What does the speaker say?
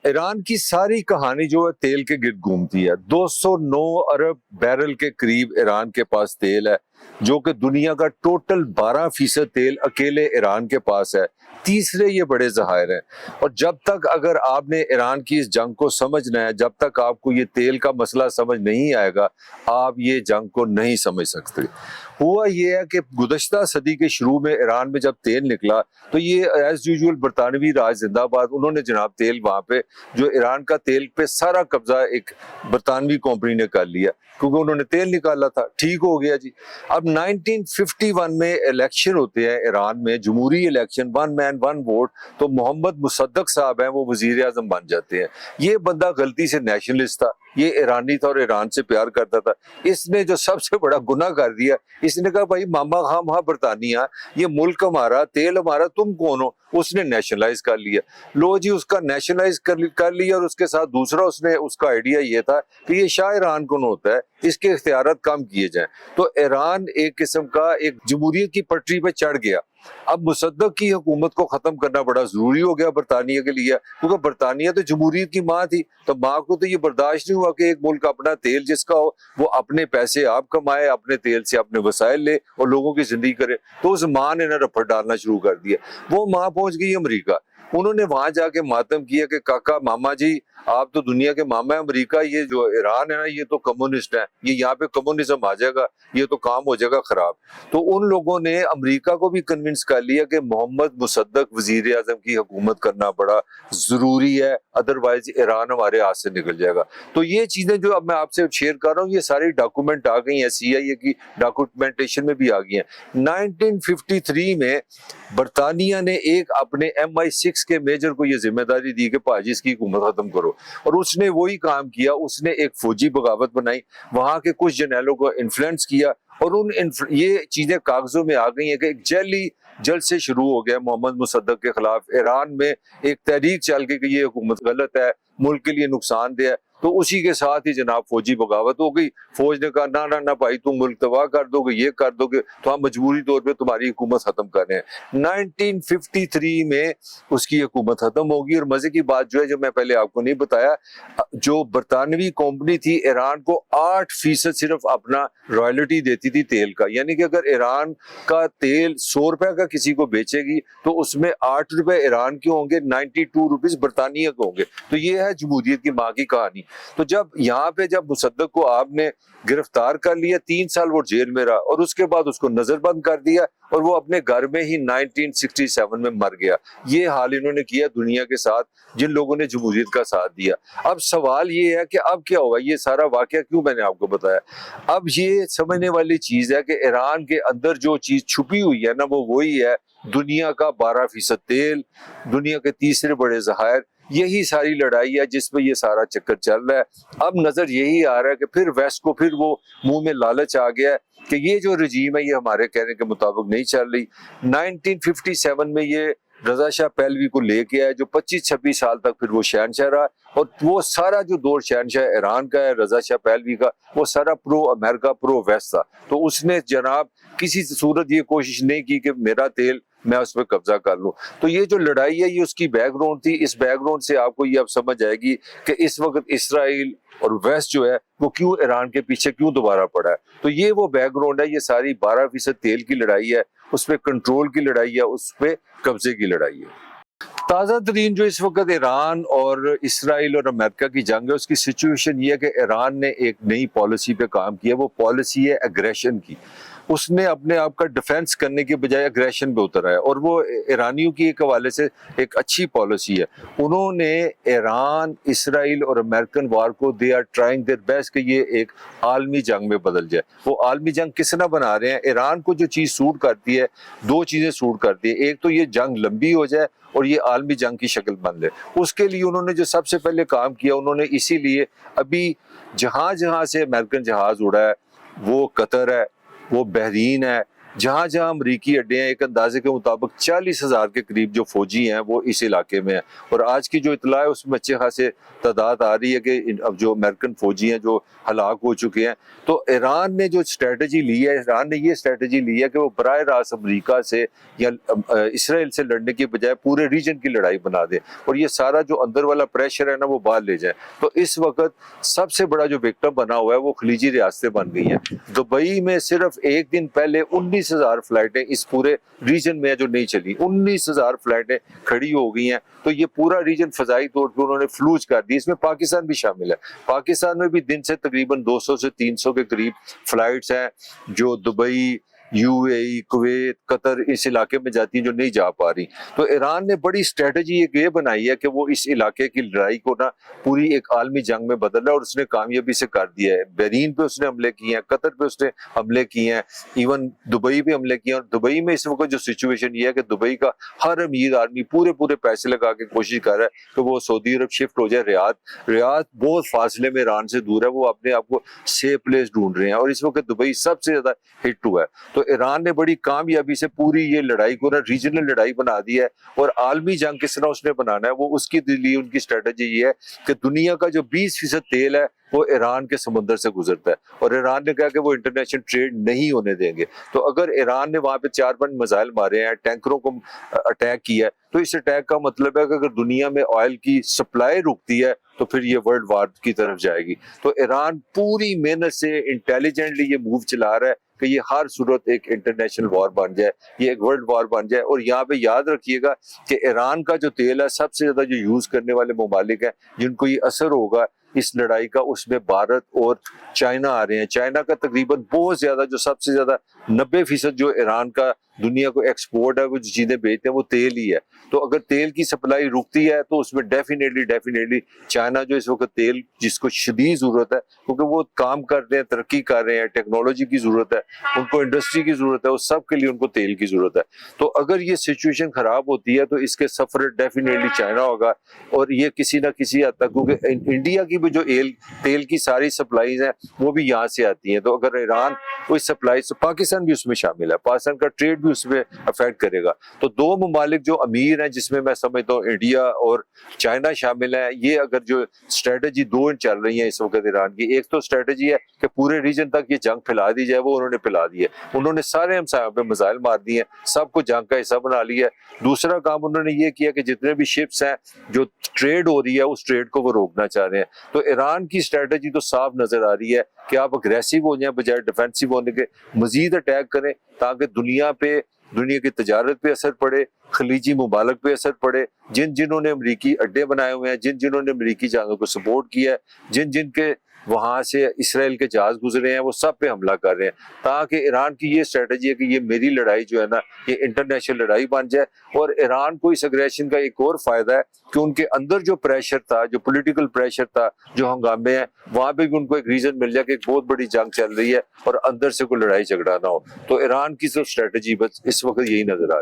ایران کی ساری کہانی جو ہے تیل کے گرد گھومتی ہے. 209 ارب بیرل کے قریب ایران کے پاس تیل ہے، جو کہ دنیا کا ٹوٹل 12% تیل اکیلے ایران کے پاس ہے. تیسرے یہ بڑے ذخائر ہیں. اور جب تک اگر آپ نے ایران کی اس جنگ کو سمجھنا ہے، جب تک آپ کو یہ تیل کا مسئلہ سمجھ نہیں آئے گا، آپ یہ جنگ کو نہیں سمجھ سکتے. ہوا یہ ہے کہ گزشتہ صدی کے شروع میں ایران میں جب تیل نکلا تو یہ ایز یوزول برطانوی راج زندہ باد، انہوں نے جناب تیل وہاں پہ جو ایران کا تیل پہ سارا قبضہ ایک برطانوی کمپنی نے کر لیا، کیونکہ انہوں نے تیل نکالا تھا. ٹھیک ہو گیا جی. اب 1951 میں الیکشن ہوتے ہیں ایران میں، جمہوری الیکشن، 1 مین 1 ووٹ. تو محمد مصدق صاحب ہیں، وہ وزیر اعظم بن جاتے ہیں. یہ بندہ غلطی سے نیشنلسٹ تھا، یہ ایرانی تھا اور ایران سے پیار کرتا تھا. اس نے جو سب سے بڑا گناہ کر دیا، اس نے کہا بھائی ماما خام ہاں برطانیہ، یہ ملک ہمارا، تیل ہمارا، تم کون ہو؟ اس نے نیشنلائز کر لیا. لو جی، اس کا نیشنلائز کر لیا. اور اس کے ساتھ دوسرا اس کا آئیڈیا یہ تھا کہ یہ شاہ ایران کون ہوتا ہے، اس کے اختیارات کم کیے جائیں. تو ایران ایک قسم کا ایک جمہوریت کی پٹری پہ چڑھ گیا. اب مصدق کی حکومت کو ختم کرنا بڑا ضروری ہو گیا برطانیہ کے لیے، کیونکہ برطانیہ تو جمہوریت کی ماں تھی. تو ماں کو تو یہ برداشت نہیں ہوا کہ ایک ملک اپنا تیل جس کا ہو، وہ اپنے پیسے آپ کمائے، اپنے تیل سے اپنے وسائل لے اور لوگوں کی زندگی کرے. تو اس ماں نے نا رپٹ ڈالنا شروع کر دیا. وہ ماں پہنچ گئی امریکہ. انہوں نے وہاں جا کے ماتم کیا کہ کاکا ماما جی، آپ تو دنیا کے ماما ہیں. امریکہ یہ جو ایران ہے نا، یہ تو کمیونسٹ ہے، یہ یہاں پہ کمیونزم آ جائے گا، یہ تو کام ہو جائے گا خراب. تو ان لوگوں نے امریکہ کو بھی کنونس کر لیا کہ محمد مصدق وزیر اعظم کی حکومت کرنا بڑا ضروری ہے، ادروائز ایران ہمارے ہاتھ سے نکل جائے گا. تو یہ چیزیں جو اب میں آپ سے شیئر کر رہا ہوں، یہ ساری ڈاکومنٹ آ گئی ہیں، CIA کی ڈاکومنٹیشن میں بھی آ گئی ہیں. 1953 میں برطانیہ نے ایک اپنے MI6 کے میجر کو یہ ذمہ داری دی کہ پاجی اس کی حکومت ختم کرو. اور اس نے وہی کام کیا. اس نے ایک فوجی بغاوت بنائی، وہاں کے کچھ جرنیلوں کو انفلوئنس کیا، اور یہ چیزیں کاغذوں میں آ گئی ہیں کہ ایک جیلی جلد سے شروع ہو گیا محمد مصدق کے خلاف. ایران میں ایک تحریک چل گئی کہ یہ حکومت غلط ہے، ملک کے لیے نقصان دہ ہے. تو اسی کے ساتھ ہی جناب فوجی بغاوت ہو گئی. فوج نے کہا نہ بھائی، تم ملک تباہ کر دو گے، یہ کر دو گے، تو ہم مجبوری طور پہ تمہاری حکومت ختم کر رہے ہیں. 1953 میں اس کی حکومت ختم ہوگی. اور مزے کی بات جو ہے، جو میں پہلے آپ کو نہیں بتایا، جو برطانوی کمپنی تھی ایران کو 8% صرف اپنا رائلٹی دیتی تھی تیل کا. یعنی کہ اگر ایران کا تیل 100 روپے کا کسی کو بیچے گی تو اس میں 8 روپے ایران کے ہوں گے، 92 روپیز برطانیہ کے ہوں گے. تو یہ ہے جمہوریت کی ماں کی کہانی. تو جب یہاں پہ جب مصدق کو آپ نے گرفتار کر لیا، 3 سال وہ جیل میں رہا، اور اس کے بعد اس کو نظر بند کر دیا، اور وہ اپنے گھر میں ہی 1967 میں مر گیا. یہ حال انہوں نے کیا دنیا کے ساتھ جن لوگوں نے جمہوریت کا ساتھ دیا. اب سوال یہ ہے کہ اب کیا ہوگا؟ یہ سارا واقعہ کیوں میں نے آپ کو بتایا؟ اب یہ سمجھنے والی چیز ہے کہ ایران کے اندر جو چیز چھپی ہوئی ہے نا، وہ وہی ہے دنیا کا 12% تیل، دنیا کے تیسرے بڑے ذخائر. یہی ساری لڑائی ہے جس پہ یہ سارا چکر چل رہا ہے. اب نظر یہی آ رہا ہے کہ پھر ویسٹ کو پھر وہ منہ میں لالچ آ گیا ہے کہ یہ جو رجیم ہے یہ ہمارے کہنے کے مطابق نہیں چل رہی. 1957 میں یہ رضا شاہ پہلوی کو لے کے آئے، جو 25-26 سال تک پھر وہ شہنشاہ رہا. اور وہ سارا جو دور شہنشاہ ایران کا ہے، رضا شاہ پہلوی کا، وہ سارا پرو امریکہ، پرو ویسٹ تھا. تو اس نے جناب کسی صورت یہ کوشش نہیں کی کہ میرا تیل میں اس پہ قبضہ کر لوں. تو یہ جو لڑائی ہے یہ اس کی بیک گراؤنڈ تھی. اس بیک گراؤنڈ سے آپ کو یہ اب سمجھ آئے گی کہ اس وقت اسرائیل اور ویسٹ جو ہے وہ کیوں ایران کے پیچھے کیوں دوبارہ پڑا ہے. تو یہ وہ بیک گراؤنڈ ہے. یہ ساری 12% تیل کی لڑائی ہے، اس پہ کنٹرول کی لڑائی ہے، اس پہ قبضے کی لڑائی ہے. تازہ ترین جو اس وقت ایران اور اسرائیل اور امریکہ کی جنگ ہے، اس کی سچویشن یہ ہے کہ ایران نے ایک نئی پالیسی پہ کام کیا. وہ پالیسی ہے اگریشن کی. اس نے اپنے آپ کا ڈیفینس کرنے کے بجائے اگریشن پہ اترا ہے، اور وہ ایرانیوں کی ایک حوالے سے ایک اچھی پالیسی ہے. انہوں نے ایران، اسرائیل اور امریکن وار کو they are trying their best کہ یہ ایک عالمی جنگ میں بدل جائے. وہ عالمی جنگ کس طرح بنا رہے ہیں؟ ایران کو جو چیز سوٹ کرتی ہے، 2 چیزیں سوٹ کرتی ہے. ایک تو یہ جنگ لمبی ہو جائے اور یہ عالمی جنگ کی شکل بن لے. اس کے لیے انہوں نے جو سب سے پہلے کام کیا، انہوں نے اسی لیے ابھی جہاں جہاں سے امریکن جہاز اڑا ہے، وہ قطر ہے، وہ بحرین ہے، جہاں جہاں امریکی اڈے ہیں، ایک اندازے کے مطابق 40,000 کے قریب جو فوجی ہیں وہ اس علاقے میں ہیں، اور آج کی جو اطلاع ہے اس میں اچھے خاصے تعداد آ رہی ہے کہ اب جو امریکن فوجی ہیں جو ہلاک ہو چکے ہیں۔ تو ایران نے جو اسٹریٹجی لی ہے، ایران نے یہ اسٹریٹجی لی ہے کہ وہ براہ راست امریکہ سے یا اسرائیل سے لڑنے کی بجائے پورے ریجن کی لڑائی بنا دے، اور یہ سارا جو اندر والا پریشر ہے نا وہ باہر لے جائے۔ تو اس وقت سب سے بڑا جو وکٹم بنا ہوا ہے وہ خلیجی ریاستیں بن گئی ہیں۔ دبئی میں صرف ایک دن پہلے 19,000 فلائٹیں اس پورے ریجن میں جو نہیں چلی، 19,000 فلائٹیں کھڑی ہو گئی ہیں۔ تو یہ پورا ریجن فضائی طور پہ انہوں نے فلوج کر دی، اس میں پاکستان بھی شامل ہے۔ پاکستان میں بھی دن سے تقریباً 200 سے 300 کے قریب فلائٹس ہیں جو Dubai, U A E, Kuwait, Qatar اس علاقے میں جاتی ہیں جو نہیں جا پا رہی۔ تو ایران نے بڑی اسٹریٹجی یہ بنائی ہے کہ وہ اس علاقے کی لڑائی کو نا پوری ایک عالمی جنگ میں بدل رہا ہے، اور اس نے کامیابی سے کر دیا ہے۔ بحرین پہ اس نے حملے کیے ہیں، قطر پہ اس نے حملے کیے ہیں، ایون دبئی پہ حملے کیے ہیں۔ اور دبئی میں اس وقت جو سچویشن یہ ہے کہ دبئی کا ہر امیر آدمی پورے پیسے لگا کے کوشش کر رہا ہے کہ وہ سعودی عرب شفٹ ہو جائے۔ ریاض بہت فاصلے میں ایران سے دور ہے، وہ اپنے آپ کو سیف پلیس ڈھونڈ رہے ہیں، اور اس وقت دبئی سب سے زیادہ ہٹ ہوا ہے۔ تو ایران نے بڑی کامیابی سے پوری یہ لڑائی کو نا ریجنل لڑائی بنا دی ہے، اور عالمی جنگ کس طرح اس نے بنانا ہے وہ اس کے لیے ان کی اسٹریٹجی یہ ہے کہ دنیا کا جو 20% تیل ہے وہ ایران کے سمندر سے گزرتا ہے، اور ایران نے کہا کہ وہ انٹرنیشنل ٹریڈ نہیں ہونے دیں گے۔ تو اگر ایران نے وہاں پہ 4-5 میزائل مارے ہیں، ٹینکروں کو اٹیک کیا ہے، تو اس اٹیک کا مطلب ہے کہ اگر دنیا میں آئل کی سپلائی رکتی ہے تو پھر یہ ورلڈ وار کی طرف جائے گی۔ تو ایران پوری محنت سے انٹیلیجنٹلی یہ موو چلا رہا ہے کہ یہ ہر صورت ایک انٹرنیشنل وار بن جائے، یہ ایک ورلڈ وار بن جائے۔ اور یہاں پہ یاد رکھیے گا کہ ایران کا جو تیل ہے سب سے زیادہ جو یوز کرنے والے ممالک ہیں جن کو یہ اثر ہوگا اس لڑائی کا، اس میں بھارت اور چائنا آ رہے ہیں۔ چائنا کا تقریباً بہت زیادہ، جو سب سے زیادہ 90% جو ایران کا دنیا کو ایکسپورٹ ہے، وہ جو چیزیں بیچتے ہیں وہ تیل ہی ہے۔ تو اگر تیل کی سپلائی رکتی ہے تو اس میں ڈیفینیٹلی چائنا جو اس وقت تیل جس کو شدید ضرورت ہے، کیونکہ وہ کام کر رہے ہیں، ترقی کر رہے ہیں، ٹیکنالوجی کی ضرورت ہے ان کو، انڈسٹری کی ضرورت ہے، اس سب کے لیے ان کو تیل کی ضرورت ہے۔ تو اگر یہ سچویشن خراب ہوتی ہے تو اس کے سفر ڈیفینیٹلی چائنا ہوگا، اور یہ کسی نہ کسی حد تک، کیونکہ انڈیا کی بھی جو تیل کی ساری سپلائیز ہیں وہ بھی یہاں سے آتی ہیں۔ تو اگر ایران کوئی سپلائی، تو پاکستان بھی اس میں شامل ہے، پاکستان کا ٹریڈ بھی اس میں افیکٹ کرے گا۔ تو دو ممالک جو امیر ہیں جس میں میں سمجھتا ہوں انڈیا اور چائنا شامل ہے، یہ اگر جو اسٹریٹجی دو چل رہی ہیں اس وقت ایران کی، ایک تو اسٹریٹجی ہے کہ پورے ریجن تک یہ جنگ پھیلا دی جائے، وہ انہوں نے پھیلا دی ہے، انہوں نے سارے ہمسایوں پہ میزائل مار دی ہیں، سب کو جنگ کا حصہ بنا لیا ہے۔ دوسرا کام انہوں نے یہ کیا کہ جتنے بھی شپس ہیں جو ٹریڈ ہو رہی ہے اس ٹریڈ کو وہ روکنا چاہ رہے ہیں۔ تو ایران کی اسٹریٹجی تو صاف نظر آ رہی ہے کہ آپ اگریسو ہو جائیں بجائے ڈیفینسو ہونے کے، مزید اٹیک کریں تاکہ دنیا کی تجارت پہ اثر پڑے، خلیجی ممالک پہ اثر پڑے، جنہوں نے امریکی اڈے بنائے ہوئے ہیں، جنہوں نے امریکی جہازوں کو سپورٹ کیا ہے، جن کے وہاں سے اسرائیل کے جہاز گزرے ہیں، وہ سب پہ حملہ کر رہے ہیں، تاکہ ایران کی یہ اسٹریٹجی ہے کہ یہ میری لڑائی جو ہے نا یہ انٹرنیشنل لڑائی بن جائے۔ اور ایران کو اس اگریشن کا ایک اور فائدہ ہے کہ ان کے اندر جو پریشر تھا، جو پولیٹیکل پریشر تھا، جو ہنگامے ہیں، وہاں پہ بھی ان کو ایک ریزن مل جائے کہ ایک بہت بڑی جنگ چل رہی ہے اور اندر سے کوئی لڑائی جھگڑا نہ ہو۔ تو ایران کی تو اسٹریٹجی بس اس وقت یہی نظر آ رہی ہے۔